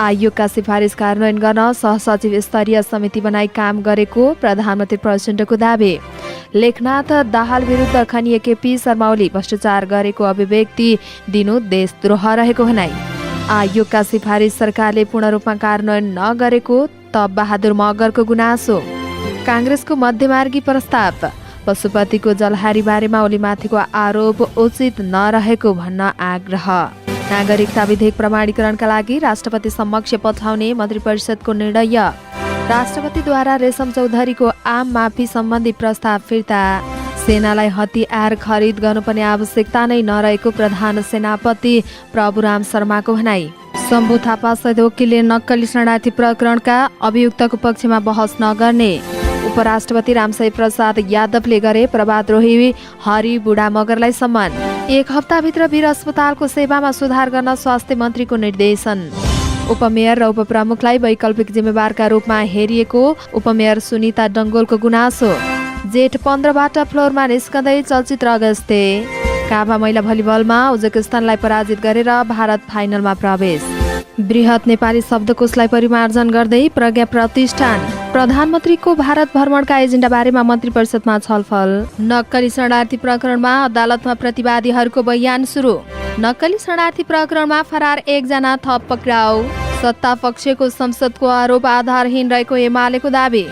आयोगका सिफारिस कार्यान्वयन गर्न सहसचिव स्तरीय समिति बनाई काम गरेको प्रधानमन्त्री प्रचण्डको दावी। लेखनाथ दाहाल विरुद्ध खनिए केपी शर्मा ओली भ्रष्टाचार गरेको अभिव्यक्ति दिनु देशद्रोह रहेको भनाई। आयोगका सिफारिस सरकारले पूर्ण रूपमा कार्यान्वयन नगरेको तप बहादुर मगरको गुनासो। काङ्ग्रेसको मध्यमार्गी प्रस्ताव। पशुपतिको जलहारी बारेमा ओलीमाथिको आरोप उचित नरहेको भन्न आग्रह। नागरिकता विधेयक प्रमाणीकरणका लागि राष्ट्रपति समक्ष पठाउने मन्त्री परिषदको निर्णय। राष्ट्रपतिद्वारा रेशम चौधरीको आम माफी सम्बन्धी प्रस्ताव फिर्ता। सेनालाई हतियार खरिद गर्नुपर्ने आवश्यकता नै नरहेको प्रधान सेनापति प्रभुराम शर्माको भनाई। शम्भु थापा सहित वकिलले नक्कली शरणार्थी प्रकरणका अभियुक्तको पक्षमा बहस नगर्ने। उपराष्ट्रपति रामशय प्रसाद यादवले गरे प्रभातद्रोही हरि बुढा मगरलाई सम्मान। 1 हप्ताभित्र वीर अस्पतालको सेवामा सुधार गर्न स्वास्थ्य मन्त्रीको निर्देशन। उपमेयर र उपप्रमुखलाई वैकल्पिक जिम्मेवारका रूपमा हेरिएको उपमेयर सुनिता डङ्गोलको गुनासो। जेठ 15बाट फ्लोरमा निस्कँदै चलचित्र अगस्ते। काभा महिला भलिबलमा उज्बेकिस्तानलाई पराजित गरेर भारत फाइनलमा प्रवेश। बृहत नेपाली शब्दकोशलाई परिमार्जन गर्दै प्रज्ञा प्रतिष्ठान। प्रधानमन्त्रीको भारत भ्रमणका एजेन्डा बारेमा मन्त्री परिषदमा छलफल। नक्कली शरणार्थी प्रकरणमा अदालतमा प्रतिवादीहरूको बयान सुरु। नक्कली शरणार्थी प्रकरणमा फरार 1 जना थप पक्राउ। सत्ता पक्षको संसदको आरोप आधारहीन रहेको एमालेको दावी।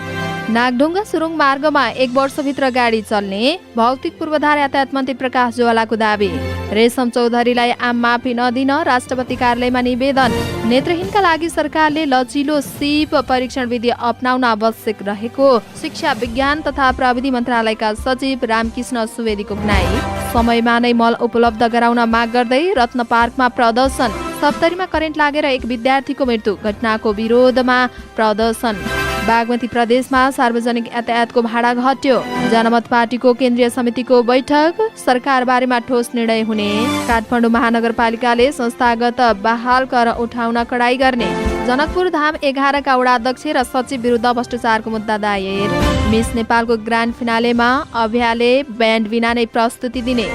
नागढुङ्गा सुरुङ मार्गमा 1 वर्षभित्र गाडी चल्ने भौतिक पूर्वाधार यातायात मन्त्री प्रकाश ज्वालाको दावी। रेशम चौधरीलाई आम माफी नदिन राष्ट्रपति कार्यालयमा निवेदन। नेत्रहीनका लागि सरकारले लचिलो सिप परीक्षण विधि अपनाउन आवश्यक रहेको शिक्षा विज्ञान तथा प्रविधि मन्त्रालयका सचिव रामकृष्ण सुवेदीको भनाई। समयमा नै मल उपलब्ध गराउन माग गर्दै रत्न पार्कमा प्रदर्शन। सप्तरीमा करेन्ट लागेर 1 विद्यार्थीको मृत्यु। घटनाको विरोधमा प्रदर्शन। बागमती प्रदेशमा सार्वजनिक यातायातको भाडा घट्यो। जनमत पार्टीको केन्द्रीय समितिको बैठक। सरकार बारेमा ठोस निर्णय हुने। काठमाडौँ महानगरपालिकाले संस्थागत बहाल कर उठाउन कडाई गर्ने। जनकपुर धाम 11 का वडाध्यक्ष र सचिव विरुद्ध भ्रष्टाचारको मुद्दा दायर। मिस नेपालको ग्रान्ड फिनालेमा अभ्याले ब्यान्ड बिना नै प्रस्तुति दिने।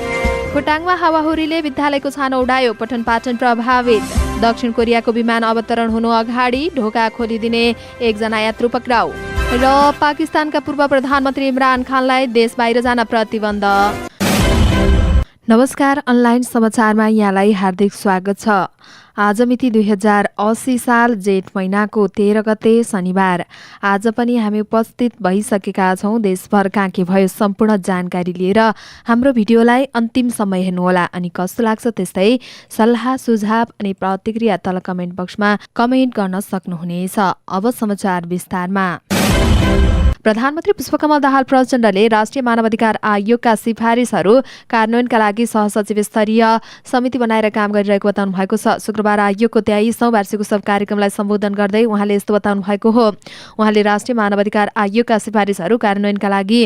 खोटाङमा हावाहुरीले विद्यालयको छानो उडायो। पठन पाठन प्रभावित। दक्षिण कोरियाको विमान अवतरण हुनु अगाडि ढोका खोलिदिने 1 जना यात्रु पक्राउ। र पाकिस्तानका पूर्व प्रधानमन्त्री इमरान खानलाई देश बाहिर जान प्रतिबन्ध। नमस्कार, अनलाइन समाचारमा यहाँलाई हार्दिक स्वागत छ। आज मिति 2080 साल जेठ महिनाको 13 गते शनिबार। आज पनि हामी उपस्थित भइसकेका छौँ। देशभरका के भयो सम्पूर्ण जानकारी लिएर हाम्रो भिडियोलाई अन्तिमसम्म हेर्नुहोला। अनि कस्तो लाग्छ त्यस्तै सल्लाह सुझाव अनि प्रतिक्रिया तल कमेन्ट बक्समा कमेन्ट गर्न सक्नुहुनेछ। अब समाचार विस्तारमा। प्रधानमन्त्री पुष्पकमल दाहाल प्रचण्डले राष्ट्रिय मानवाधिकार आयोगका सिफारिसहरू कार्यान्वयनका लागि सहसचिव स्तरीय समिति बनाएर काम गरिरहेको बताउनु भएको छ। शुक्रबार आयोगको 23औं वार्षिक उत्सव कार्यक्रमलाई सम्बोधन गर्दै उहाँले यस्तो बताउनु भएको हो। उहाँले राष्ट्रिय मानवाधिकार आयोगका सिफारिसहरू कार्यान्वयनका लागि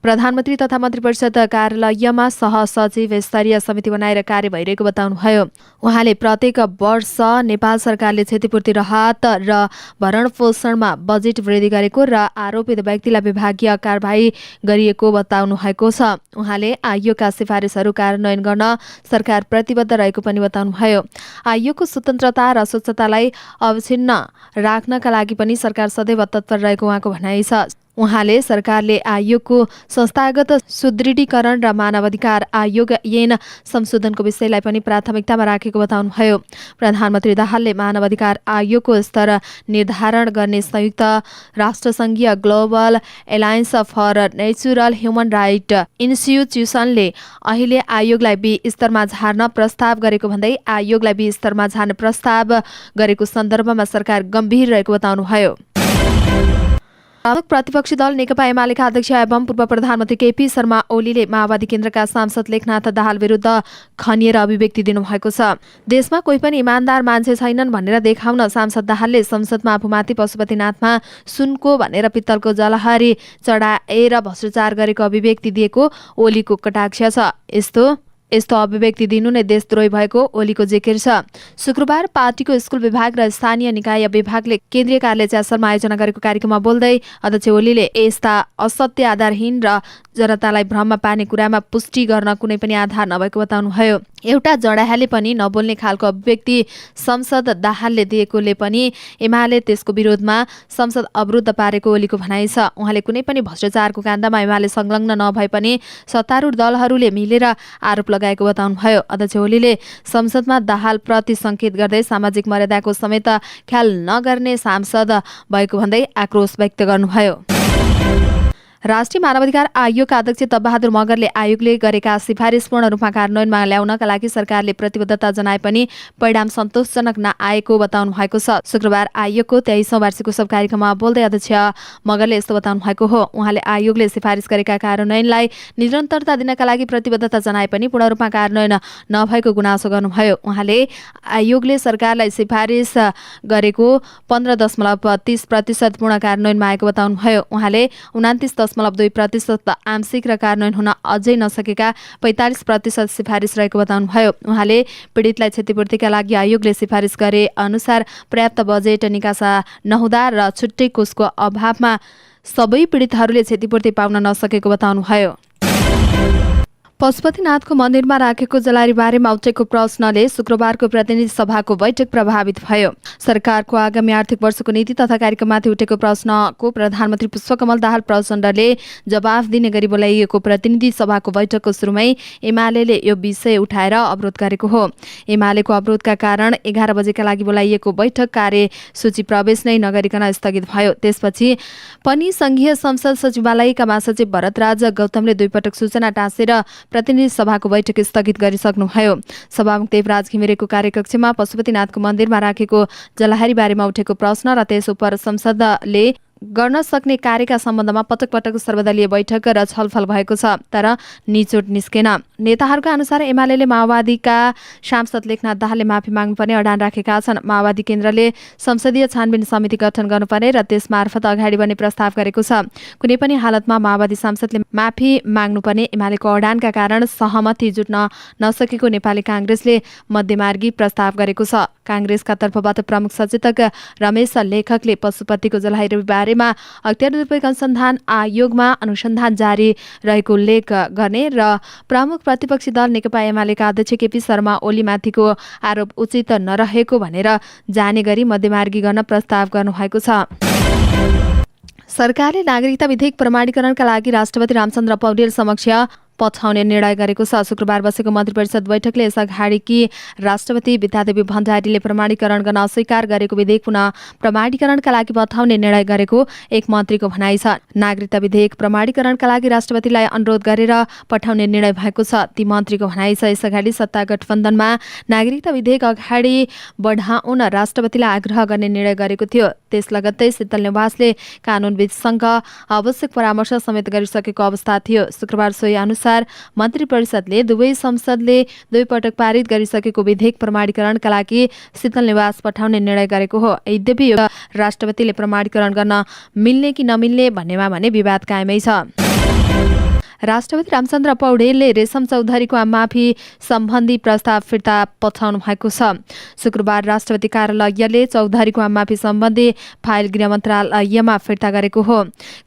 प्रधानमन्त्री तथा मन्त्री परिषद कार्यालयमा सहसचिव स्तरीय समिति बनाएर कार्य भइरहेको बताउनुभयो। उहाँले प्रत्येक वर्ष नेपाल सरकारले क्षतिपूर्ति राहत र भरणपोषणमा बजेट वृद्धि गरेको र आरोपित व्यक्तिलाई विभागीय कारबाही गरिएको बताउनु भएको छ। उहाँले आयोगका सिफारिसहरू कार्यान्वयन गर्न सरकार प्रतिबद्ध रहेको पनि बताउनुभयो। आयोगको स्वतन्त्रता र स्वच्छतालाई अविच्छिन्न राख्नका लागि पनि सरकार सदैव तत्पर रहेको उहाँको भनाइ छ। उहाँले सरकारले आयोगको संस्थागत सुदृढीकरण र मानवाधिकार आयोग ऐन संशोधनको विषयलाई पनि प्राथमिकतामा राखेको बताउनुभयो। प्रधानमन्त्री दाहालले मानवाधिकार आयोगको स्तर निर्धारण गर्ने संयुक्त राष्ट्रसङ्घीय global alliance for natural human right इन्स्टिट्युसनले अहिले आयोगलाई बी स्तरमा झार्न प्रस्ताव गरेको भन्दै आयोगलाई बी स्तरमा झार्ने प्रस्ताव गरेको सन्दर्भमा सरकार गम्भीर रहेको बताउनुभयो। प्रमुख प्रतिपक्षी दल नेकपा एमालेका अध्यक्ष एवं पूर्व प्रधानमन्त्री केपी शर्मा ओलीले माओवादी केन्द्रका सांसद लेखनाथ दाहाल विरुद्ध खनिएर अभिव्यक्ति दिनुभएको छ। देशमा कोही पनि इमान्दार मान्छे छैनन् भनेर देखाउन सांसद दाहालले संसदमा आफूमाथि पशुपतिनाथमा सुनको भनेर पित्तलको जलहारी चढाएर भ्रष्टाचार गरेको अभिव्यक्ति दिएको ओलीको कटाक्ष छ। यस्तो यस्तो अभिव्यक्ति दिनु नै देशद्रोही भएको ओलीको जिकिर छ। शुक्रबार पार्टीको स्कुल विभाग र स्थानीय निकाय विभागले केन्द्रीय कार्यालय च्यासलमा आयोजना गरेको कार्यक्रममा बोल्दै अध्यक्ष ओलीले यस्ता असत्य आधारहीन र जनतालाई भ्रममा पार्ने कुरामा पुष्टि गर्न कुनै पनि आधार नभएको बताउनुभयो। एउटा जडाहाले पनि नबोल्ने खालको अभिव्यक्ति संसद दाहालले दिएकोले पनि एमाले त्यसको विरोधमा संसद अवरुद्ध पारेको ओलीको भनाइ छ। उहाँले कुनै पनि भ्रष्टाचारको काण्डमा एमाले संलग्न नभए पनि सत्तारूढ दलहरूले मिलेर आरोप लगाएको बताउनुभयो। अध्यक्ष ओलीले संसदमा दाहाल प्रति संकेत गर्दै सामाजिक मर्यादाको समेत ख्याल नगर्ने सांसद भएको भन्दै आक्रोश व्यक्त गर्नुभयो। राष्ट्रिय मानवाधिकार आयोगका अध्यक्ष तपबहादुर मगरले आयोगले गरेका सिफारिस पूर्ण रूपमा कार्यान्वयनमा ल्याउनका लागि सरकारले प्रतिबद्धता जनाए पनि परिणाम सन्तोषजनक नआएको बताउनु भएको छ। शुक्रबार आयोगको 23औं वार्षिक उत्सव कार्यक्रममा बोल्दै अध्यक्ष मगरले यस्तो बताउनु भएको हो। उहाँले आयोगले सिफारिस गरेका कार्यान्वयनलाई निरन्तरता दिनका लागि प्रतिबद्धता जनाए पनि पूर्ण रूपमा कार्यान्वयन नभएको गुनासो गर्नुभयो। उहाँले आयोगले सरकारलाई सिफारिस गरेको 15.30% पूर्ण कार्यान्वयनमा आएको बताउनुभयो। उहाँले 29.2% आंशिक र कार्यान्वयन हुन अझै नसकेका 45% सिफारिस रहेको बताउनुभयो। उहाँले पीडितलाई क्षतिपूर्तिका लागि आयोगले सिफारिस गरे अनुसार पर्याप्त बजेट निकासा नहुँदा र छुट्टै कोषको अभावमा सबै पीडितहरूले क्षतिपूर्ति पाउन नसकेको बताउनुभयो। पशुपतिनाथको मन्दिरमा राखेको जलारी बारेमा उठेको प्रश्नले शुक्रबारको प्रतिनिधि सभाको बैठक प्रभावित भयो। सरकारको आगामी आर्थिक वर्षको नीति तथा कार्यक्रममाथि उठेको प्रश्नको प्रधानमन्त्री पुष्पकमल दाहाल प्रचण्डले जवाफ दिने गरी बोलाइएको प्रतिनिधि सभाको बैठकको सुरुमै एमाले यो विषय उठाएर अवरोध गरेको हो। एमालेको अवरोधका कारण 11 बजेका लागि बोलाइएको बैठक कार्यसूची प्रवेश नै नगरिकन स्थगित भयो। त्यसपछि पनि संघीय संसद सचिवालयका महासचिव भरतराज गौतमले 2 पटक सूचना टाँसेर प्रतिनिधि सभाको बैठक स्थगित गरिसक्नुभयो। सभामुख देवराज घिमिरेको कार्यकक्षमा पशुपतिनाथको मन्दिरमा राखेको जलाहारी बारेमा उठेको प्रश्न र त्यस उप संसदले गर्न सक्ने कार्यका सम्बन्धमा पटक पटक सर्वदलीय बैठक र छलफल भएको छ, तर निचोड निस्केन। नेताहरूका अनुसार एमाले माओवादीका सांसद लेखनाथ दाहालले माफी माग्नुपर्ने अडान राखेका छन्। माओवादी केन्द्रले संसदीय छानबिन समिति गठन गर्नुपर्ने र त्यस मार्फत अगाडि बढ्ने प्रस्ताव गरेको छ। कुनै पनि हालतमा माओवादी सांसदले माफी माग्नुपर्ने एमालेको अडानका कारण सहमति जुट्न नसकेको नेपाली कांग्रेसले मध्यमार्गी प्रस्ताव गरेको छ। कांग्रेसका तर्फबाट प्रमुख सचेतक रमेश लेखकले पशुपतिको जलाहारी बारेमा अख्तियार दुरुपयोग अनुसन्धान आयोगमा अनुसन्धान जारी रहेको उल्लेख गर्ने र प्रमुख प्रतिपक्षी दल नेकपा एमालेका अध्यक्ष केपी शर्मा ओलीमाथिको आरोप उचित नरहेको भनेर जाने गरी मध्यमार्गी गर्न प्रस्ताव गर्नुभएको छ। सरकारले नागरिकता विधेयक प्रमाणीकरणका लागि राष्ट्रपति रामचन्द्र पौडेल समक्ष पठाउने निर्णय गरेको छ। शुक्रबार बसेको मन्त्री परिषद बैठकले यसअगाडिकी राष्ट्रपति विद्यादेवी भण्डारीले प्रमाणीकरण गर्न अस्वीकार गरेको विधेयक पुनः प्रमाणीकरणका लागि पठाउने निर्णय गरेको एक मन्त्रीको भनाइ छ। नागरिकता विधेयक प्रमाणीकरणका लागि राष्ट्रपतिलाई अनुरोध गरेर पठाउने निर्णय भएको छ, ती मन्त्रीको भनाइ छ। यसअगाडि सत्ता गठबन्धनमा नागरिकता विधेयक अगाडि बढाउन राष्ट्रपतिलाई आग्रह गर्ने निर्णय गरेको थियो। त्यस लगत्तै शीतल निवासले कानूनविदसँग आवश्यक परामर्श समेत गरिसकेको अवस्था थियो। शुक्रबार सोही अनुसार मन्त्री परिषदले दुवै संसदले 2 पटक पारित गरिसकेको विधेयक प्रमाणीकरणका लागि शीतल निवास पठाउने निर्णय गरेको हो। यद्यपि राष्ट्रपतिले प्रमाणीकरण गर्न मिल्ने कि नमिल्ने भन्नेमा भने विवाद कायमै छ। राष्ट्रपति रामचन्द्र पौडेलले रेशम चौधरीको माफी सम्बन्धी प्रस्ताव फिर्ता पठाउनु भएको छ। शुक्रबार राष्ट्रपति कार्यालयले चौधरीको माफी सम्बन्धी फाइल गृह मन्त्रालयमा फिर्ता गरेको हो।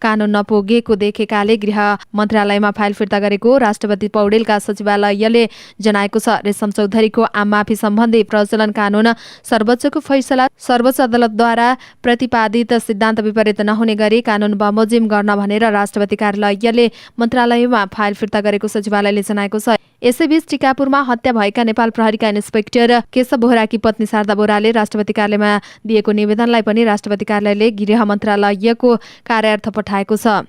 कानून नपुगेको देखेकाले गृह मन्त्रालयमा फाइल फिर्ता गरेको राष्ट्रपति पौडेलका सचिवालयले जनाएको छ। रेशम चौधरीको माफी सम्बन्धी प्रचलन कानून सर्वोच्चको फैसला सर्वोच्च अदालतद्वारा प्रतिपादित सिद्धान्त विपरीत नहुने गरी कानून बमोजिम गर्न भनेर राष्ट्रपति कार्यालयले मन्त्रालय फाइल फिर्ता गरेको सचिवालयले जनाएको छ। यसैबीच टिकापुरमा हत्या भएका नेपाल प्रहरीका इन्सपेक्टर केशव बोहराकी पत्नी शारदा बोहराले राष्ट्रपति कार्यालयमा दिएको निवेदनलाई पनि राष्ट्रपति कार्यालयले गृह मन्त्रालयको कार्यार्थ पठाएको छ।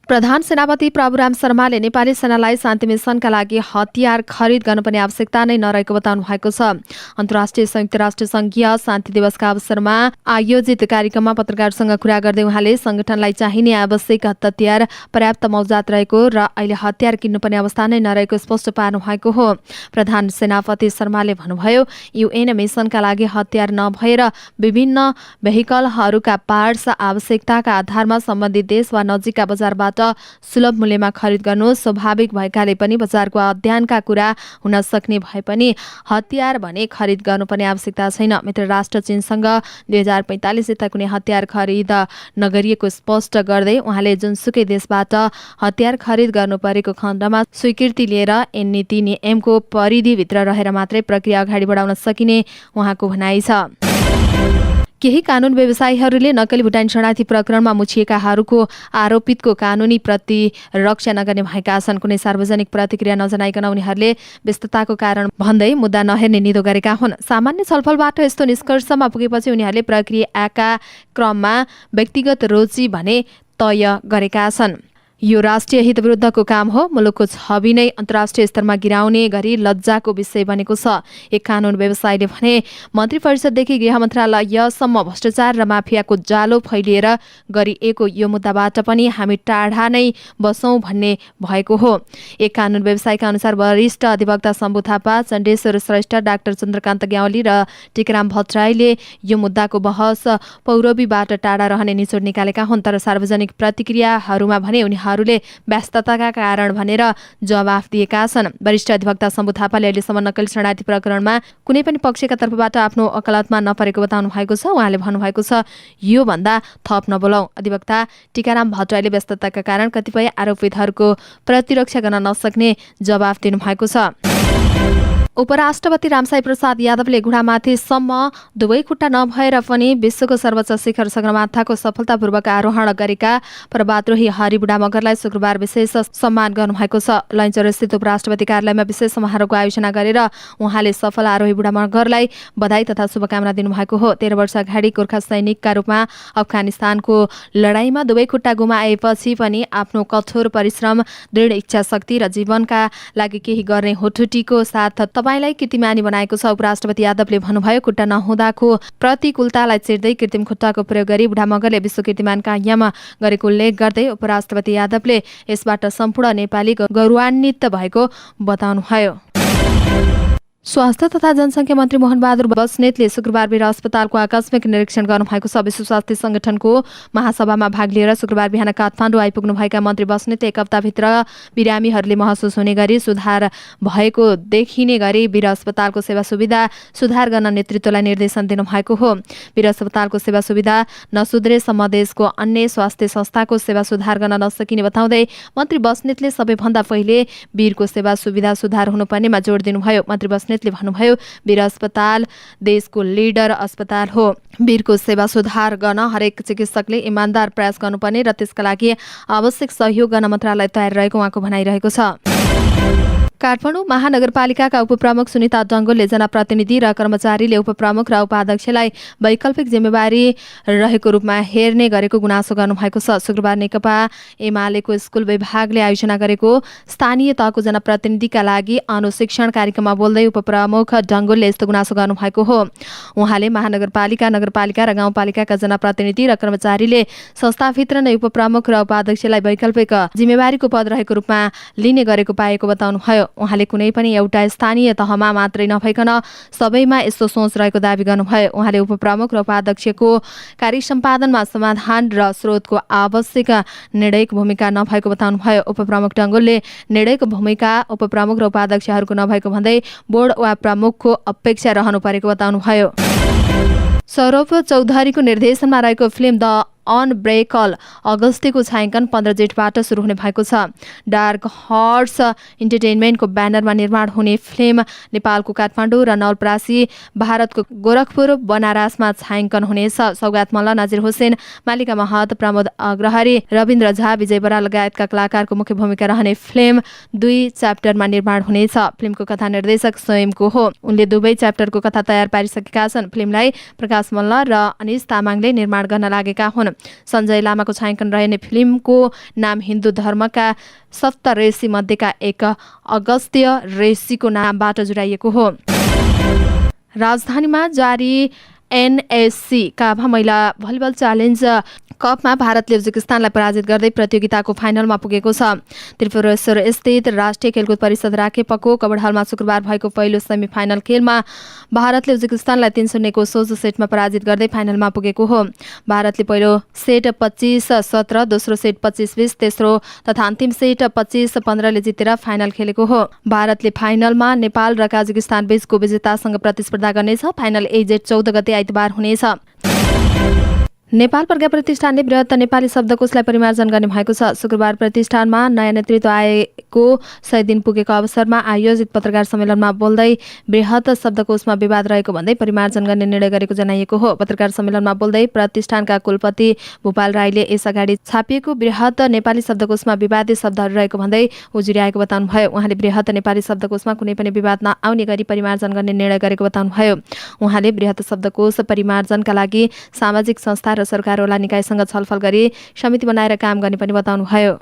प्रधान सेनापति प्रभुराम शर्माले नेपाली सेनालाई शान्ति मिसनका लागि हतियार खरिद गर्नुपर्ने आवश्यकता नै नरहेको बताउनु भएको छ। अन्तर्राष्ट्रिय संयुक्त राष्ट्र संघीय शान्ति दिवसका अवसरमा आयोजित कार्यक्रममा पत्रकारसँग कुरा गर्दै उहाँले संगठनलाई चाहिने आवश्यक हतियार पर्याप्त मौजात रहेको र अहिले हतियार किन्नुपर्ने अवस्था नै नरहेको स्पष्ट पार्नु भएको हो। प्रधान सेनापति शर्माले भन्नुभयो, UN मिसनका लागि हतियार नभएर विभिन्न भेहिकलहरूका पार्ट्स आवश्यकताका आधारमा सम्बन्धित देश वा नजिकका बजारबाट सुलभ मूल्यमा खरिद गर्नु स्वाभाविक भएकाले पनि बजारको अध्ययनका कुरा हुन सक्ने भए पनि हतियार भने खरिद गर्नुपर्ने आवश्यकता छैन। मित्र राष्ट्र चीनसँग 2045 यता कुनै हतियार खरिद नगरिएको स्पष्ट गर्दै उहाँले जुनसुकै देशबाट हतियार खरिद गर्नु परेको खण्डमा स्वीकृति लिएर NNITको परिधिभित्र रहेर मात्रै प्रक्रिया अगाडि बढाउन सकिने उहाँको भनाइ छ। केही कानुन व्यवसायीहरूले नक्कली भुटानी शरणार्थी प्रकरणमा मुछिएकाहरूको आरोपितको कानुनी प्रतिरक्षा नगर्ने भएका छन्। कुनै सार्वजनिक प्रतिक्रिया नजनाइकन उनीहरूले व्यस्तताको कारण भन्दै मुद्दा नहेर्ने निधो गरेका हुन्। सामान्य छलफलबाट यस्तो निष्कर्षमा पुगेपछि उनीहरूले प्रक्रियाका क्रममा व्यक्तिगत रुचि भने तय गरेका छन्। यो राष्ट्रिय हित विरुद्धको काम हो। मुलुकको छवि नै अन्तर्राष्ट्रिय स्तरमा गिराउने गरी लज्जाको विषय बनेको छ। एक कानुन व्यवसायीले भने मन्त्री परिषददेखि गृह मन्त्रालयसम्म भ्रष्टाचार र माफियाको जालो फैलिएर गरिएको यो मुद्दाबाट पनि हामी टाढा नै बसौँ भन्ने भएको हो। एक कानुन व्यवसायीका अनुसार वरिष्ठ अधिवक्ता शम्भु थापा, चण्डेश्वर श्रेष्ठ, डाक्टर चन्द्रकान्त ग्यावाली र टिकाराम भट्टराईले यो मुद्दाको बहस पौरवीबाट टाढा रहने निचोड निकालेका हुन्। तर सार्वजनिक प्रतिक्रियाहरूमा भने उनीहरूले व्यस्तताका कारण भनेर जवाफ दिएका छन्। वरिष्ठ अधिवक्ता शम्भु थापाले अहिलेसम्म नक्कली शरणार्थी प्रकरणमा कुनै पनि पक्षका तर्फबाट आफ्नो वकालतमा नपरेको बताउनु भएको छ। उहाँले भन्नुभएको छ, यो भन्दा थप नबोलौँ। अधिवक्ता टिकाराम भट्टराईले व्यस्तताका कारण कतिपय आरोपितहरूको प्रतिरक्षा गर्न नसक्ने जवाफ दिनुभएको छ। उपराष्ट्रपति रामसाई प्रसाद यादवले घुँडामाथिसम्म दुवै खुट्टा नभएर पनि विश्वको सर्वोच्च शिखर सगरमाथाको सफलतापूर्वक आरोहण गरेका प्रभातरोही हरिबुढा मगरलाई शुक्रबार विशेष सम्मान गर्नुभएको छ। लैनचौरस्थित उपराष्ट्रपति कार्यालयमा विशेष समारोहको आयोजना गरेर उहाँले सफल आरोही बुढा मगरलाई बधाई तथा शुभकामना दिनुभएको हो। 13 वर्ष अगाडि गोर्खा सैनिकका रूपमा अफगानिस्तानको लडाईँमा दुवै खुट्टा गुमाएपछि पनि आफ्नो कठोर परिश्रम, दृढ इच्छा शक्ति र जीवनका लागि केही गर्ने हुटुटीको साथ तपाईलाई कीर्तिमानी बनाएको छ। उपराष्ट्रपति यादवले भन्नुभयो, खुट्टा नहुँदाको प्रतिकूलतालाई चिर्दै कृत्रिम खुट्टाको प्रयोग गरी बुढा मगरले विश्व कीर्तिमान कायम गरेको उल्लेख गर्दै उपराष्ट्रपति यादवले यसबाट सम्पूर्ण नेपाली गौरवान्वित भएको बताउनुभयो। स्वास्थ्य तथा जनसङ्ख्या मन्त्री मोहनबहादुर बस्नेतले शुक्रबार वीर अस्पतालको आकस्मिक निरीक्षण गर्नुभएको छ। विश्व स्वास्थ्य संगठनको महासभामा भाग लिएर शुक्रबार बिहान काठमाडौँ आइपुग्नुभएका मन्त्री बस्नेतले एक हप्ताभित्र बिरामीहरूले महसुस हुने गरी सुधार भएको देखिने गरी वीर अस्पतालको सेवा सुविधा सुधार गर्न नेतृत्वलाई निर्देशन दिनुभएको हो। वीर अस्पतालको सेवा सुविधा नसुध्रेसम्म देशको अन्य स्वास्थ्य संस्थाको सेवा सुधार गर्न नसकिने बताउँदै मन्त्री बस्नेतले सबैभन्दा पहिले वीरको सेवा सुविधा सुधार हुनुपर्नेमा जोड दिनुभयो। मन्त्री बस्नेतले भन्नुभयो, वीर अस्पताल देशको लिडर अस्पताल हो। वीरको सेवा सुधार गर्न हरेक चिकित्सकले इमान्दार प्रयास गर्नुपर्ने र त्यसका लागि आवश्यक सहयोग गर्न मन्त्रालय तयार रहेको उहाँको भनाइरहेको छ। काठमाडौँ महानगरपालिकाका उपप्रमुख सुनिता डङ्गोलले जनप्रतिनिधि र कर्मचारीले उपप्रमुख र उपाध्यक्षलाई वैकल्पिक जिम्मेवारी रहेको रूपमा हेर्ने गरेको गुनासो गर्नुभएको छ। शुक्रबार नेकपा एमालेको स्कुल विभागले आयोजना गरेको स्थानीय तहको जनप्रतिनिधिका लागि अनुशिक्षण कार्यक्रममा बोल्दै उपप्रमुख डङ्गोलले यस्तो गुनासो गर्नुभएको हो। उहाँले महानगरपालिका, नगरपालिका र गाउँपालिकाका जनप्रतिनिधि र कर्मचारीले संस्थाभित्र नै उपप्रमुख र उपाध्यक्षलाई वैकल्पिक जिम्मेवारीको पद रहेको रूपमा लिने गरेको पाएको बताउनुभयो। उहाँले कुनै पनि एउटा स्थानीय तहमा मात्रै नभइकन सबैमा यस्तो सोच रहेको दावी गर्नुभयो। उहाँले उपप्रमुख र उपाध्यक्षको कार्य सम्पादनमा समाधान र स्रोतको आवश्यक निर्णायक भूमिका नभएको बताउनुभयो। उपप्रमुख डङ्गोलले निर्णायक भूमिका उपप्रमुख र उपाध्यक्षहरूको नभएको भन्दै बोर्ड वा प्रमुखको अपेक्षा रहनु परेको बताउनुभयो। सौरभ चौधरीको निर्देशनमा रहेको फिल्म द अनब्रेकल अगस्तीको छायाङ्कन 15 जेठबाट सुरु हुने भएको छ। डार्क हर्स इन्टरटेनमेन्टको ब्यानरमा निर्माण हुने फिल्म नेपालको काठमाडौँ र नवलपरासी, भारतको गोरखपुर, बनारसमा छायाङ्कन हुनेछ। सौगात मल्ल, नाजिर हुसेन, मालिका महत, प्रमोद अग्रहरी, रविन्द्र झा, विजय बरा लगायतका कलाकारको मुख्य भूमिका रहने फिल्म 2 च्याप्टरमा निर्माण हुनेछ। फिल्मको कथा निर्देशक स्वयंको हो। उनले दुवै च्याप्टरको कथा तयार पारिसकेका छन्। फिल्मलाई प्रकाश मल्ल र अनिश तामाङले निर्माण गर्न लागेका हुन्। सञ्जय लामाको छायाङ्कन रहने फिल्मको नाम हिन्दू धर्मका 7 ऋषि मध्येका एक अगस्त्य ऋषिको नामबाट जुडाइएको हो। राजधानीमा जारी NSC काभा महिला भलिबल च्यालेन्ज कपमा भारतले उज्बेकिस्तानलाई पराजित गर्दै प्रतियोगिताको फाइनलमा पुगेको छ। त्रिपुरेश्वर स्थित राष्ट्रिय खेलकुद परिषद राखेपको कबडहलमा शुक्रबार भएको पहिलो सेमिफाइनल खेलमा भारतले उज्बेकिस्तानलाई 3-0 को सोझो सेटमा पराजित गर्दै फाइनलमा पुगेको हो। भारतले पहिलो सेट 25-17, दोस्रो सेट 25-20, तेस्रो तथा अन्तिम सेट 25-15 ले जितेर फाइनल खेलेको हो। भारतले फाइनलमा नेपाल र काजाकिस्तान बीचको विजेतासँग प्रतिस्पर्धा गर्नेछ। फाइनल AZ 14 गते आइतबार हुनेछ। नेपाल प्रज्ञा प्रतिष्ठानले बृहत नेपाली शब्दकोशलाई परिमार्जन गर्ने भएको छ। शुक्रबार प्रतिष्ठानमा नयाँ नेतृत्व आएको 100 दिन पुगेको अवसरमा आयोजित पत्रकार सम्मेलनमा बोल्दै बृहत शब्दकोशमा विवाद रहेको भन्दै परिमार्जन गर्ने निर्णय गरेको जनाइएको हो। पत्रकार सम्मेलनमा बोल्दै प्रतिष्ठानका कुलपति भूपाल राईले यसअगाडि छापिएको बृहत नेपाली शब्दकोशमा विवादित शब्दहरू रहेको भन्दै उजुर्याएको बताउनुभयो। उहाँले बृहत नेपाली शब्दकोशमा कुनै पनि विवाद नआउने गरी परिमार्जन गर्ने निर्णय गरेको बताउनुभयो। उहाँले बृहत शब्दकोश परिमार्जनका लागि सामाजिक संस्था र सरकारवाला निकायसँग छलफल गरी समिति बनाएर काम गर्ने पनि बताउनुभयो।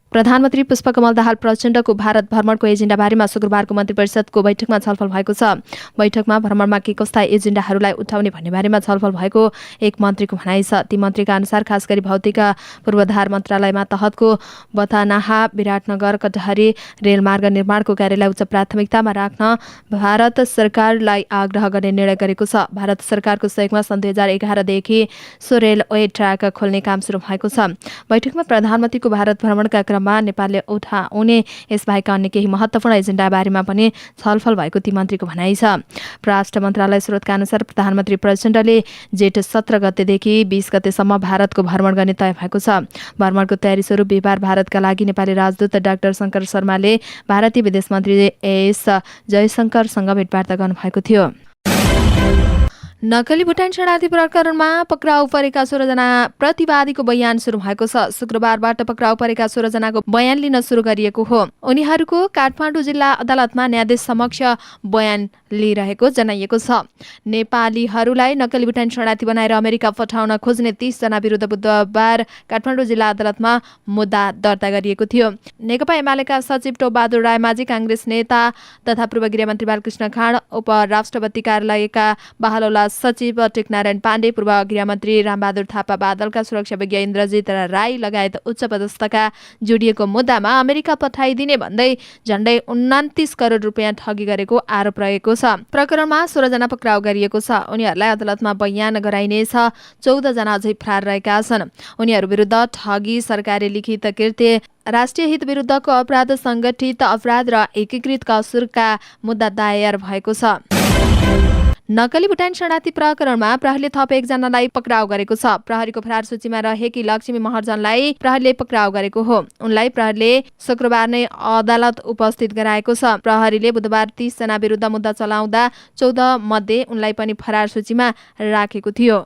प्रधानमन्त्री पुष्पकमल दाहाल प्रचण्डको भारत भ्रमणको एजेन्डा बारेमा शुक्रबारको मन्त्री परिषदको बैठकमा छलफल भएको छ। बैठकमा भ्रमणमा के कस्ता एजेन्डाहरूलाई उठाउने भन्ने बारेमा छलफल भएको एक मन्त्रीको भनाइ छ। ती मन्त्रीका अनुसार खास गरी भौतिक पूर्वाधार मन्त्रालयमा तहतको बथानाहा विराटनगर कटहरी रेलमार्ग निर्माणको कार्यलाई उच्च प्राथमिकतामा राख्न भारत सरकारलाई आग्रह गर्ने निर्णय गरेको छ। भारत सरकारको सहयोगमा सन् 2011 देखि सो रेलवे ट्र्याक खोल्ने काम सुरु भएको छ। बैठकमा प्रधानमन्त्रीको भारत भ्रमणका नेपालले उठाउने यसबाहेक अन्य केही महत्त्वपूर्ण एजेन्डा बारेमा पनि छलफल भएको ती मन्त्रीको भनाइ छ। परराष्ट्र मन्त्रालय स्रोतका अनुसार प्रधानमन्त्री प्रचण्डले जेठ 17 गतेदेखि 20 गतेसम्म भारतको भ्रमण गर्ने तय भएको छ। भ्रमणको तयारी स्वरूप बिहिबार भारतका लागि नेपाली राजदूत डाक्टर शङ्कर शर्माले भारतीय विदेश मन्त्री एस जयशङ्करसँग भेटवार्ता गर्नुभएको थियो। नक्कली भुटान शरणार्थी प्रकरणमा पक्राउ परेका 16 जना प्रतिवादीको बयान सुरु भएको छ। शुक्रबारबाट पक्राउ परेका 16 जनाको बयान लिन सुरु गरिएको हो। उनीहरूको काठमाडौँ जिल्ला अदालतमा न्यायाधीश समक्ष बयान लिइरहेको जनाइएको छ। नेपालीहरूलाई नक्कली भुटान शरणार्थी बनाएर अमेरिका पठाउन खोज्ने 30 जना विरुद्ध बुधबार काठमाडौँ जिल्ला अदालतमा मुद्दा दर्ता गरिएको थियो। नेकपा एमालेका सचिव टोपबहादुर रायमाझी, काङ्ग्रेस नेता तथा पूर्व गृहमन्त्री बालकृष्ण खाँड, उपराष्ट्रपति कार्यालयका बहालौला सचिव टेकनारायण पाण्डे, पूर्व गृहमन्त्री रामबहादुर थापा बादलका सुरक्षाविज्ञ इन्द्रजित राई लगायत उच्च पदस्थका जोडिएको मुद्दामा अमेरिका पठाइदिने भन्दै झण्डै 29 करोड रुपियाँ ठगी गरेको आरोप रहेको छ। प्रकरणमा 16 जना पक्राउ गरिएको छ। उनीहरूलाई अदालतमा बयान गराइनेछ। 14 जना अझै फरार रहेका छन्। उनीहरू विरुद्ध ठगी, सरकारी लिखित कृत्य, राष्ट्रिय हित विरुद्धको अपराध, संगठित अपराध र एकीकृत कसुरका मुद्दा दायर भएको छ। नक्कली भुटान शरणार्थी प्रकरणमा प्रहरीले थप 1 जनालाई पक्राउ गरेको छ। प्रहरीको फरार सूचीमा रहेकी लक्ष्मी महर्जनलाई प्रहरीले पक्राउ गरेको हो। उनलाई प्रहरीले शुक्रबार नै अदालत उपस्थित गराएको छ। प्रहरीले बुधबार 30 जना विरुद्ध मुद्दा चलाउँदा 14 मध्ये उनलाई पनि फरार सूचीमा राखेको थियो।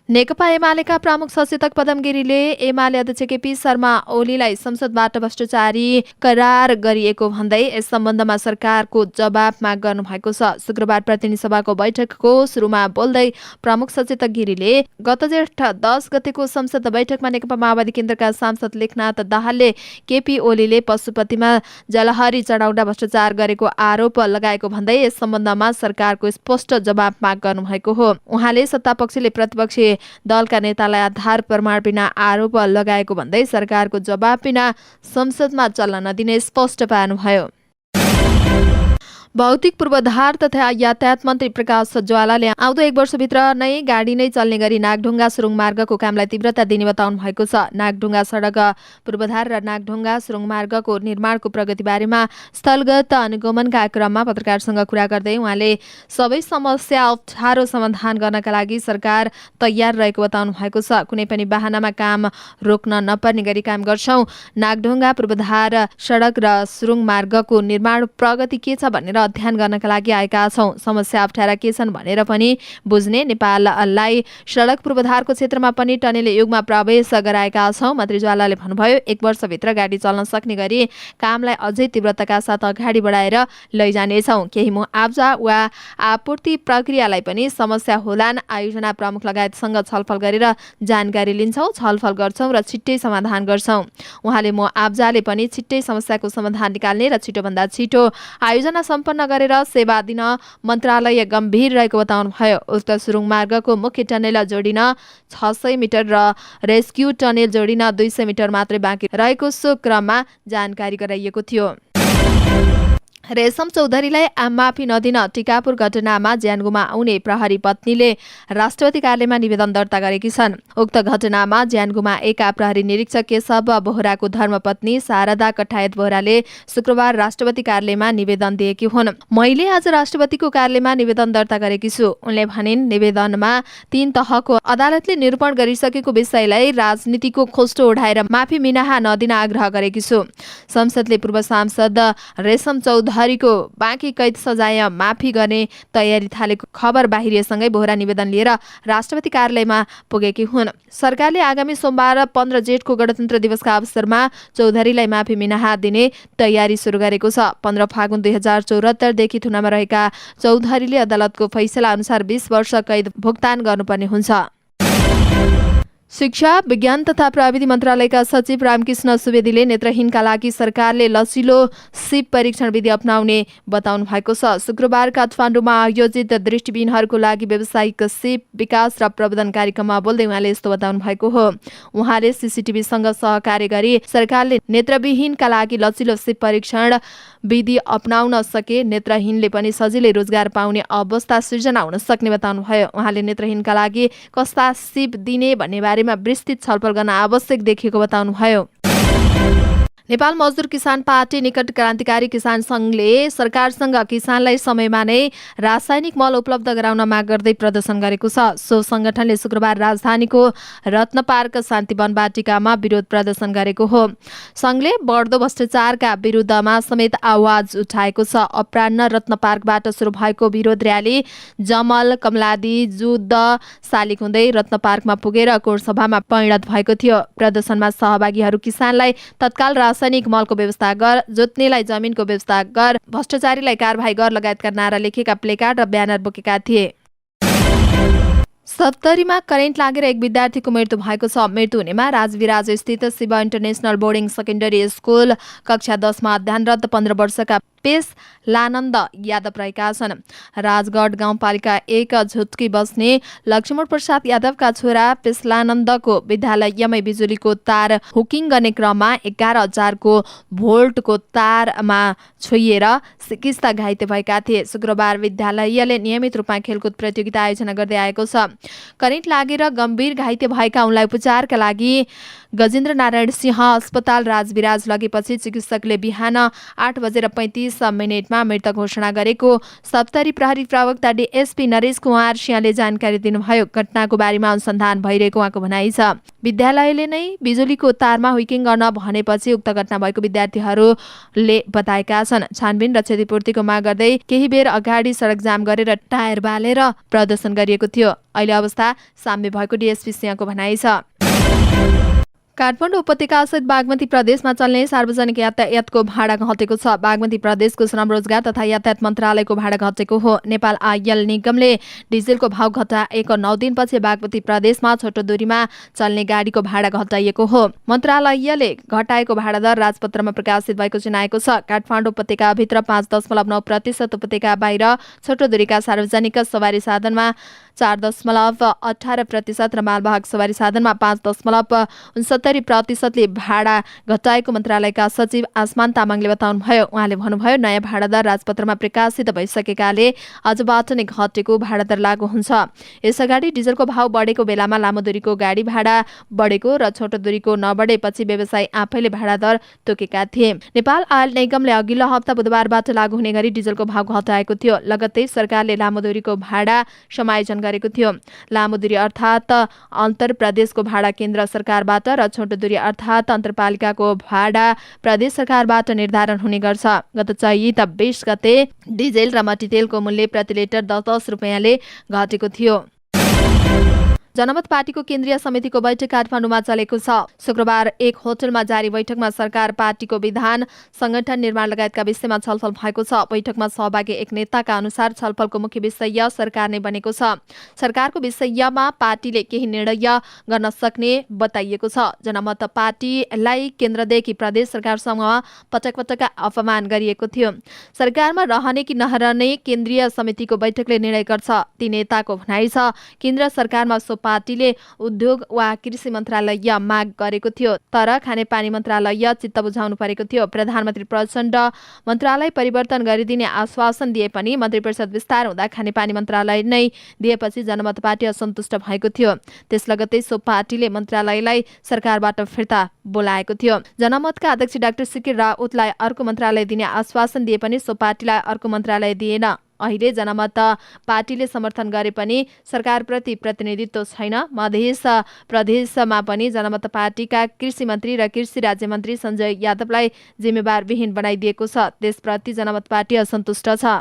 नेकपा एमालेका प्रमुख सचेतक पदम गिरीले एमाले अध्यक्ष केपी शर्मा ओलीलाई संसदबाट भ्रष्टाचारी करार गरिएको भन्दै यस सम्बन्धमा सरकारको जवाब माग गर्नुभएको छ। शुक्रबार प्रतिनिधि सभाको बैठकको सुरुमा बोल्दै प्रमुख सचेतक गिरीले गत जेठ 10 गतेको संसद बैठकमा नेकपा माओवादी केन्द्रका सांसद लेखनाथ दाहालले केपी ओलीले पशुपतिमा जलहरी चढाउँदा भ्रष्टाचार गरेको आरोप लगाएको भन्दै यस सम्बन्धमा सरकारको स्पष्ट जवाब माग गर्नुभएको हो। उहाँले सत्तापक्षले प्रतिपक्षी दलका नेतालाई आधार प्रमाण बिना आरोप लगाएको भन्दै सरकारको जवाब बिना संसदमा चल्न नदिने स्पष्ट पार्नुभयो। भौतिक पूर्वाधार तथा यातायात मन्त्री प्रकाश ज्वालाले आउँदो 1 वर्षभित्र नै गाडी नै चल्ने गरी नागढुङ्गा सुरुङ मार्गको कामलाई तीव्रता दिने बताउनु भएको छ। नागढुङ्गा सडक पूर्वाधार र नागढुङ्गा सुरुङ मार्गको निर्माणको प्रगति बारेमा स्थलगत अनुगमनका क्रममा पत्रकारसँग कुरा गर्दै उहाँले सबै समस्या अप्ठ्यारो समाधान गर्नका लागि सरकार तयार रहेको बताउनु भएको छ। कुनै पनि बहानामा काम रोक्न नपर्ने गरी काम गर्छौं। नागढुङ्गा पूर्वाधार सडक र सुरुङ मार्गको निर्माण प्रगति के छ भनेर अध्ययन गर्नका लागि आएका छौं। समस्या अप्ठ्यारा के छन् भनेर पनि बुझ्ने, नेपाललाई सडक पूर्वाधारको क्षेत्रमा पनि टनेल युगमा प्रवेश गराएका छौं। मन्त्री ज्वालाले भन्नुभयो 1 वर्षभित्र गाडी चल्न सक्ने गरी कामलाई अझै तीव्रताका साथ अगाडि बढाएर लैजानेछौं। केही मुआब्जा वा आपूर्ति प्रक्रियालाई पनि समस्या होलान्। आयोजना प्रमुख लगायतसँग छलफल गरेर जानकारी लिन्छौं, छलफल गर्छौं र छिट्टै समाधान गर्छौं। उहाँले मुआब्जाले पनि छिट्टै समस्याको समाधान निकाल्ने र छिटोभन्दा छिटो आयोजना सम्पन्न स्थापना गरेर सेवा दिन मन्त्रालय गम्भीर रहेको बताउनुभयो। उक्त सुरुङ मार्गको मुख्य टनेल जोडिन 600 मिटर र रेस्क्यु टनेल जोडिन 200 मिटर मात्रै बाँकी रहेको सो क्रममा जानकारी गराइएको थियो। रेशम चौधरीलाई माफी नदिन टिकापुर घटनामा ज्यान गुमाउने प्रहरी पत्नीले राष्ट्रपति कार्यालयमा निवेदन दर्ता गरेकी छन्। उक्त घटनामा ज्यान गुमाएका प्रहरी निरीक्षक केशव बोहराको धर्मपत्नी शारदा कठायत बोहराले शुक्रबार राष्ट्रपति कार्यालयमा निवेदन दिएकी हुन्। मैले आज राष्ट्रपतिको कार्यालयमा निवेदन दर्ता गरेकी छु। उनले भनिन्, निवेदनमा 3 तहको अदालतले निरूपण गरिसकेको विषयलाई राजनीतिको खोस्टो उठाएर माफी मिनाहा नदिन आग्रह गरेकी छु। संसदले पूर्व सांसद रेशम चौधरीको बाँकी कैद सजाय माफी गर्ने तयारी थालेको खबर बाहिरिएसँगै बोहरा निवेदन लिएर राष्ट्रपति कार्यालयमा पुगेकी हुन्। सरकारले आगामी सोमबार 15 जेठको गणतन्त्र दिवसका अवसरमा चौधरीलाई माफी मिनाहा दिने तयारी सुरु गरेको छ। 15 फागुन 2074 देखि थुनामा रहेका चौधरीले अदालतको फैसला अनुसार 20 वर्ष कैद भुक्तान गर्नुपर्ने हुन्छ। शिक्षा, विज्ञान तथा प्रविधि मन्त्रालयका सचिव रामकृष्ण सुवेदीले नेत्रहीनका लागि सरकारले लचिलो सिप परीक्षण विधि अपनाउने बताउनु भएको छ। शुक्रबार काठमाडौँमा आयोजित दृष्टिविहीनहरूको लागि व्यावसायिक सिप विकास र प्रबन्धन कार्यक्रममा बोल्दै उहाँले यस्तो बताउनु भएको हो। उहाँले सीसीटीभीसँग सहकार्य गरी सरकारले नेत्रविहीनका लागि लचिलो सिप परीक्षण विधि अपनाउन सके नेत्रहीनले पनि सजिलै रोजगार पाउने अवस्था सृजना हुन सक्ने बताउनुभयो। उहाँले नेत्रहीनका लागि कस्ता सिप दिने भन्ने बारेमा विस्तृत छलफल गर्न आवश्यक देखिएको बताउनुभयो। नेपाल मजदुर किसान पार्टी निकट क्रान्तिकारी किसान संघले सरकारसँग किसानलाई समयमा नै रासायनिक मल उपलब्ध गराउन माग गर्दै प्रदर्शन गरेको छ। सो संगठनले शुक्रबार राजधानीको रत्न पार्क शान्तिवन बाटिकामा विरोध प्रदर्शन गरेको हो। संघले बढ्दो भ्रष्टाचारका विरुद्धमा समेत आवाज उठाएको छ। अपराह्न रत्न पार्कबाट सुरु भएको विरोध र्याली जमल कमलादी जुद्ध शालिक हुँदै रत्न पार्कमा पुगेर कोरसभामा परिणत भएको थियो। प्रदर्शनमा सहभागीहरू किसानलाई तत्काल रासायनिक मलको व्यवस्था गर, जोत्नेलाई जमिनको व्यवस्था गर, भ्रष्टाचारीलाई कारबाही गर लगायतका नारा लेखेका प्लेकार्ड र ब्यानर बोकेका थिए। सप्तरीमा करेन्ट लागेर एक विद्यार्थीको मृत्यु भएको छ। मृत्यु हुनेमा राजविराज स्थित Shiv international boarding secondary school कक्षा 10 मा अध्ययनरत 15 वर्षका पेश लानन्द यादव रहेका छन्। राजगढ गाउँपालिका 1 झुटकी बस्ने लक्ष्मण प्रसाद यादवका छोरा पेशलानन्दको विद्यालयमै बिजुलीको तार हुकिङ गर्ने क्रममा 11,000 को भोल्टको तारमा छोइएर सिकिस्ता घाइते भएका थिए। शुक्रबार विद्यालयले नियमित रूपमा खेलकुद प्रतियोगिता आयोजना गर्दै आएको छ। करेन्ट लागेर गम्भीर घाइते भएका उनलाई उपचारका लागि गजेन्द्र नारायण सिंह अस्पताल राजविराज लगेपछि चिकित्सकले बिहान 8:35 मृत घोषणा गरेको सप्तरी प्रहरी प्रवक्ता डीएसपी नरेश कुमार सिंहले जानकारी दिनुभयो। घटनाको बारेमा अनुसन्धान भइरहेको उहाँको भनाइ छ। विद्यालयले नै बिजुलीको तारमा हुइकिङ गर्न भनेपछि उक्त घटना भएको विद्यार्थीहरूले बताएका छन्। छानबिन र क्षतिपूर्तिको माग गर्दै केही बेर अगाडि सडक जाम गरेर टायर बालेर प्रदर्शन गरिएको थियो। अहिले अवस्था साम्य भएको डीएसपी सिंहको भनाइ छ। काठमाडौँ उपत्यकासहित बागमती प्रदेशमा चल्ने सार्वजनिक यातायातको भाडा घटेको छ। बागमती प्रदेशको श्रम रोजगार तथा यातायात मन्त्रालयको भाडा घटेको हो। नेपाल आयल निगमले डिजेलको भाव घटाएको 9 दिनपछि बागमती प्रदेशमा छोटो दूरीमा चल्ने गाडीको भाडा घटाइएको हो। मन्त्रालयले घटाएको भाडा दर राजपत्रमा प्रकाशित भएको जनाएको छ। काठमाडौँ उपत्यकाभित्र 5.9%, उपत्यका बाहिर छोटो दूरीका सार्वजनिक सवारी साधनमा 4.18% र मालवाहक सवारी साधनमा 5.69%ले भाडा घटाएको मन्त्रालयका सचिव आसमान तामाङले बताउनुभयो। उहाँले भन्नुभयो, नयाँ भाडा दर राजपत्रमा प्रकाशित भइसकेकाले आजबाट नै घटेको भाडा दर लागू हुन्छ। यसअगाडि डिजलको भाव बढेको बेलामा लामो दूरीको गाडी भाडा बढेको र छोटो दूरीको नबढेपछि व्यवसायी आफैले भाडा दर तोकेका थिए। नेपाल आयल निगमले अघिल्लो हप्ता बुधबारबाट लागू हुने गरी डिजलको भाव घटाएको थियो। लगत्तै सरकारले लामो दूरीको भाडा समायोजन गरेको थियो। लामो दूरी अर्थात् अन्तर प्रदेशको भाडा केन्द्र सरकारबाट र छोटो दूरी अर्थात् अन्तरपालिकाको भाडा प्रदेश सरकारबाट निर्धारण हुने गर्छ। गत चैत 20 गते डिजेल र मट्टीतेलको मूल्य प्रति लिटर 10 रुपैयाँले घटेको थियो। जनमत पार्टीको केन्द्रीय समितिको बैठक काठमाडौँमा चलेको छ। शुक्रबार एक होटलमा जारी बैठकमा सरकार, पार्टीको विधान, संगठन निर्माण लगायतका विषयमा छलफल भएको छ। बैठकमा सहभागी एक नेताका अनुसार छलफलको मुख्य विषय सरकार नै बनेको छ। सरकारको विषयमा पार्टीले केही निर्णय गर्न सक्ने बताइएको छ। जनमत पार्टीलाई केन्द्रदेखि प्रदेश सरकारसँग पटक पटक अपमान गरिएको थियो। सरकारमा रहने कि नरहने केन्द्रीय समितिको बैठकले निर्णय गर्छ। ती नेताको भनाइ छ, केन्द्र सरकारमा सो पार्टीले उद्योग वा कृषि मन्त्रालय माग गरेको थियो, तर खानेपानी मन्त्रालय चित्त बुझाउनु परेको थियो। प्रधानमन्त्री प्रचण्ड मन्त्रालय परिवर्तन गरिदिने आश्वासन दिए पनि मन्त्री परिषद विस्तार हुँदा खानेपानी मन्त्रालय नै दिएपछि जनमत पार्टी असन्तुष्ट भएको थियो। त्यस लगत्तै सो पार्टीले मन्त्रालयलाई सरकारबाट फिर्ता बोलाएको थियो। जनमतका अध्यक्ष डाक्टर सिके राउतलाई अर्को मन्त्रालय दिने आश्वासन दिए पनि सो पार्टीलाई अर्को मन्त्रालय दिएन। अहिले जनमत पार्टीले समर्थन गरे पनि सरकारप्रति प्रतिनिधित्व छैन। मध्य प्रदेशमा पनि जनमत पार्टीका कृषि मन्त्री र कृषि राज्यमन्त्री सञ्जय यादवलाई जिम्मेवार विहीन बनाइदिएको छ। त्यसप्रति जनमत पार्टी असन्तुष्ट छ।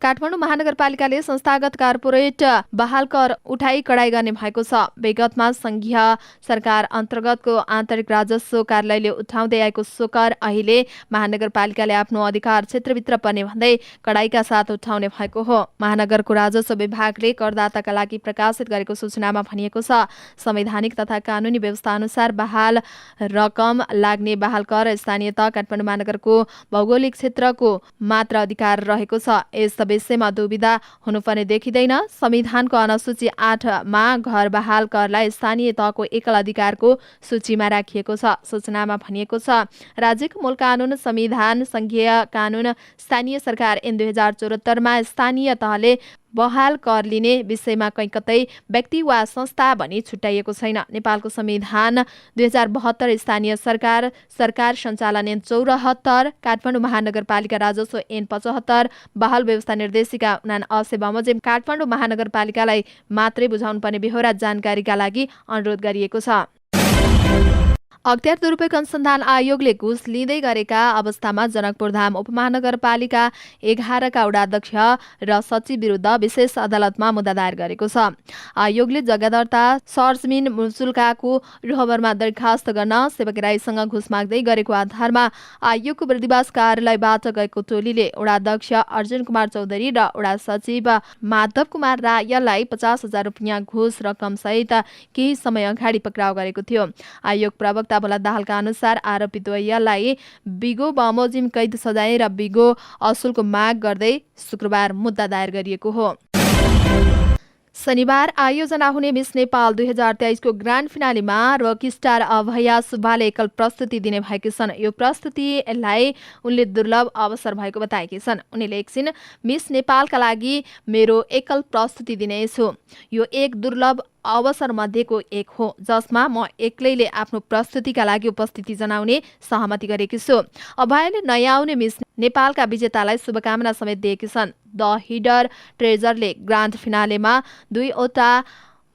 काठमाडौँ महानगरपालिकाले संस्थागत कार्पोरेट बहाल कर उठाई कडाई गर्ने भएको छ। विगतमा संघीय सरकार अन्तर्गतको आन्तरिक राजस्व कार्यालयले उठाउँदै आएको सो कर अहिले महानगरपालिकाले आफ्नो अधिकार क्षेत्रभित्र पर्ने भन्दै कडाईका साथ उठाउने भएको हो। महानगरको राजस्व विभागले करदाताका लागि प्रकाशित गरेको सूचनामा भनिएको छ, संवैधानिक तथा कानुनी व्यवस्था अनुसार बहाल रकम लाग्ने बहाल कर स्थानीय तह काठमाडौँ महानगरको भौगोलिक क्षेत्रको मात्र अधिकार रहेको छ। यस विषयमा दुविधा हुनुपर्ने देखिँदैन। संविधानको अनुसूची 8मा घर बहाल करलाई स्थानीय तहको एकल अधिकारको सूचीमा राखिएको छ। सूचनामा भनिएको छ, राज्यको मूल कानुन, संविधान, संघीय कानुन, स्थानीय सरकार ऐन 2074मा स्थानीय तहले बहाल कर लिने विषयमा कतै व्यक्ति वा संस्था भनी छुट्याइएको छैन। नेपालको संविधान 2072, स्थानीय सरकार, सरकार सञ्चालन ऐन 74, काठमाडौँ महानगरपालिका राजस्व ऐन 75, बहाल व्यवस्था निर्देशिका 79 बमोजिम काठमाडौँ महानगरपालिकालाई मात्रै बुझाउनु पर्ने बेहोरा जानकारीका लागि अनुरोध गरिएको छ। अख्तियार दुरुपयोग अनुसन्धान आयोगले घुस लिँदै गरेका अवस्थामा जनकपुरधाम उपमहानगरपालिका 11 का वडाध्यक्ष र सचिव विरुद्ध विशेष अदालतमा मुद्दा दायर गरेको छ। आयोगले जग्गा दर्ता, सरजमिन मुचुल्काको रोहबरमा दरखास्त गर्न सेवक राईसँग घुस माग्दै गरेको आधारमा आयोगको बर्दिवास कार्यालयबाट गएको टोलीले वडाध्यक्ष अर्जुन कुमार चौधरी र वडा सचिव माधव कुमार रायलाई 50,000 रुपियाँ घुस रकमसहित केही समय अगाडि पक्राउ गरेको थियो। आयोग प्रवक्ता भोला दाहालका अनुसार आरोपी द्वयलाई बिगो बमोजिम कैद सजाय र बिगो असुलको माग गर्दै शुक्रबार मुद्दा दायर गरिएको हो। शनिबार आयोजना हुने मिस नेपाल 2023 को ग्रान्ड फिनालेमा रकस्टार अभया सुब्बाले एकल प्रस्तुति दिने भएकी छन्। यो प्रस्तुतिलाई उनले दुर्लभ अवसर भएको बताएकी छन्। उनले एकछिन मिस नेपालका लागि मेरो एकल प्रस्तुति दिनेछु। यो एक दुर्लभ अवसर मध्येको एक हो जसमा म एक्लैले आफ्नो प्रस्तुतिका लागि उपस्थिति जनाउने सहमति गरेकी छु। अभयले नयाँ आउने मिस नेपालका विजेतालाई शुभकामना समेत दिएकी छन्। द हिडर ट्रेजरले ग्रान्ड फिनालेमा 2वटा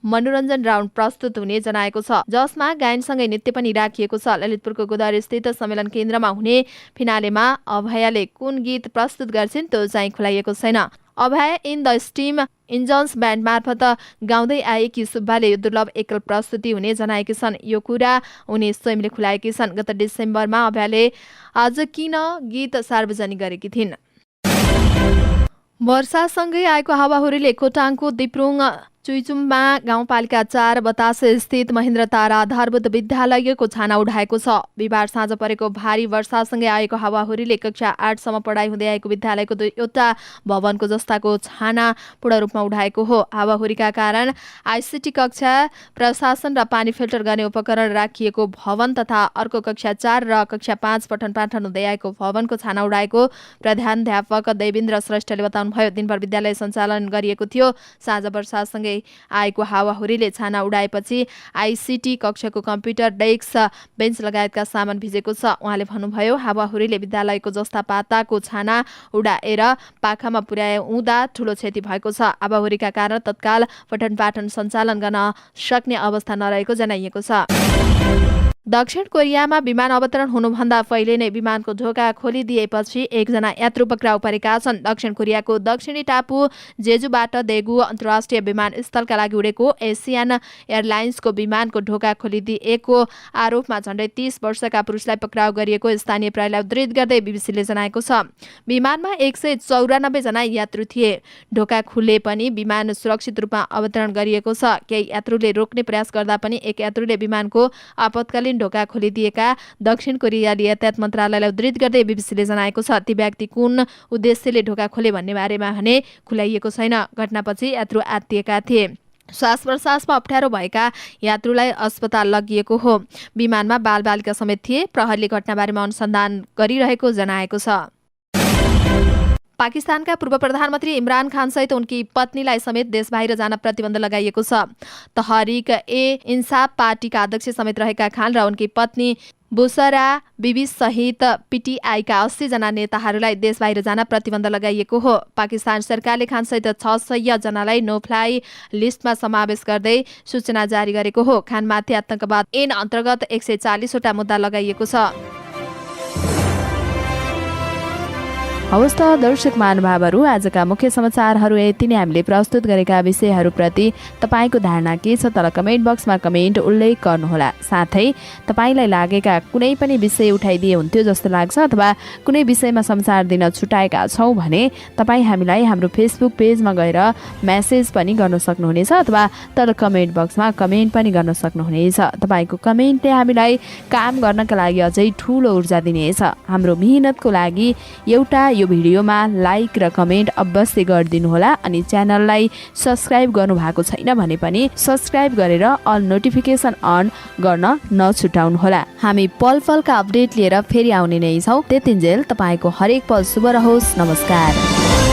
मनोरञ्जन राउन्ड प्रस्तुत हुने जनाएको छ, जसमा गायनसँगै नृत्य पनि राखिएको छ। ललितपुरको गोदावरी स्थित सम्मेलन केन्द्रमा हुने फिनालेमा अभयले कुन गीत प्रस्तुत गर्छिन् त्यो चाहिँ खुलाइएको छैन। अभय इन द स्टिम इन्जन्स ब्यान्ड मार्फत गाउँदै आएकी सुब्बाले यो दुर्लभ एकल प्रस्तुति हुने जनाएकी छन्। यो कुरा उनी स्वयंले खुलाएकी छन्। गत डिसेम्बरमा अभयले आज किन गीत सार्वजनिक गरेकी थिइन्। वर्षासँगै आएको हावाहुरीले खोटाङको दिप्रुङ चुइचुममा गाउँपालिका 4 बतासे स्थित महेन्द्र तारा आधारभूत विद्यालयको छाना उडाएको छ। बिहिबार साँझ परेको भारी वर्षासँगै आएको हावाहुरीले कक्षा 8सम्म पढाइ हुँदै आएको विद्यालयको एउटा भवनको जस्ताको छाना पूर्ण रूपमा उडाएको हो। हावाहुरीका कारण आइसिटी कक्षा, प्रशासन र पानी फिल्टर गर्ने उपकरण राखिएको भवन तथा अर्को कक्षा 4 र कक्षा 5 पठन पाठन हुँदै आएको भवनको छाना उडाएको प्रधानाध्यापक देवेन्द्र श्रेष्ठले बताउनुभयो। दिनभर विद्यालय सञ्चालन गरिएको थियो। साँझ वर्षासँगै आएको हावाहुरीले छाना उडाएपछि आइसिटी कक्षको कम्प्युटर, डेस्क, बेन्च लगायतका सामान भिजेको छ। उहाँले भन्नुभयो, हावाहुरीले विद्यालयको जस्ता पाताको छाना उडाएर पाखामा पुर्याउँदा ठूलो क्षति भएको छ। हावाहुरीका कारण तत्काल पठन पाठन सञ्चालन गर्न सक्ने अवस्था नरहेको जनाइएको छ। दक्षिण कोरियामा विमान अवतरण हुनुभन्दा पहिले नै विमानको ढोका खोलिदिएपछि एकजना यात्रु पक्राउ परेका छन्। दक्षिण कोरियाको दक्षिणी टापु जेजुबाट देगु अन्तर्राष्ट्रिय विमानस्थलका लागि उडेको एसियन एयरलाइन्सको विमानको ढोका खोलिदिएको आरोपमा झण्डै 30 वर्षका पुरुषलाई पक्राउ गरिएको स्थानीय प्रहरीलाई उद्धृत गर्दै बीबीसीले जनाएको छ। विमानमा 194 जना यात्रु थिए। ढोका खुले पनि विमान सुरक्षित रूपमा अवतरण गरिएको छ। केही यात्रुले रोक्ने प्रयास गर्दा पनि एक यात्रुले विमानको आपतकालीन ढोका खोलिदिएका दक्षिण कोरियाली यातायात मन्त्रालयलाई उद्धृत गर्दै बीबीसीले जनाएको छ। ती व्यक्ति कुन उद्देश्यले ढोका खोले भन्ने बारेमा भने खुलाइएको छैन। घटनापछि यात्रु आत्तिएका थिए। श्वास प्रश्वासमा अप्ठ्यारो भएका यात्रुलाई अस्पताल लगिएको हो। विमानमा बालबालिका समेत थिए। प्रहरीले घटनाबारेमा अनुसन्धान गरिरहेको जनाएको छ। पाकिस्तानका पूर्व प्रधानमन्त्री इमरान खान सहित उनकी पत्नीलाई समेत देश बाहिर जान प्रतिबन्ध लगाइएको छ। तहरिक ए इन्साफ पार्टीका अध्यक्ष समेत रहेका खान र उनकी पत्नी बुसरा बिबी सहित पीटीआईका 80 जना नेताहरूलाई देश बाहिर जान प्रतिबन्ध लगाइएको हो। पाकिस्तान सरकारले खान सहित 600 जनालाई नो फ्लाई लिस्टमा समावेश गर्दै सूचना जारी गरेको हो। खानमाथि आतंकवाद ऐन अन्तर्गत 140 वटा मुद्दा लगाइएको छ। हवस् त दर्शक महानुभावहरू, आजका मुख्य समाचारहरू यति नै। हामीले प्रस्तुत गरेका विषयहरूप्रति तपाईँको धारणा के छ तल कमेन्ट बक्समा कमेन्ट उल्लेख गर्नुहोला। साथै तपाईँलाई लागेका कुनै पनि विषय उठाइदिए हुन्थ्यो जस्तो लाग्छ अथवा कुनै विषयमा समाचार दिन छुटाएका छौँ भने तपाईँ हामीलाई हाम्रो फेसबुक पेजमा गएर मेसेज पनि गर्न सक्नुहुनेछ अथवा तल कमेन्ट बक्समा कमेन्ट पनि गर्न सक्नुहुनेछ। तपाईँको कमेन्टले हामीलाई काम गर्नका लागि अझै ठुलो ऊर्जा दिनेछ। हाम्रो मेहनतको लागि एउटा यो भिडियोमा लाइक र कमेन्ट अवश्य गरिदिनुहोला। अनि च्यानललाई सब्स्क्राइब गर्नुभएको छैन भने पनि सब्स्क्राइब गरेर अल नोटिफिकेसन अन गर्न नछुटाउनुहोला। हामी पल पलका अपडेट लिएर फेरि आउने नै छौँ। त्यतिन्जेल तपाईँको हरेक पल शुभ रहोस्। नमस्कार।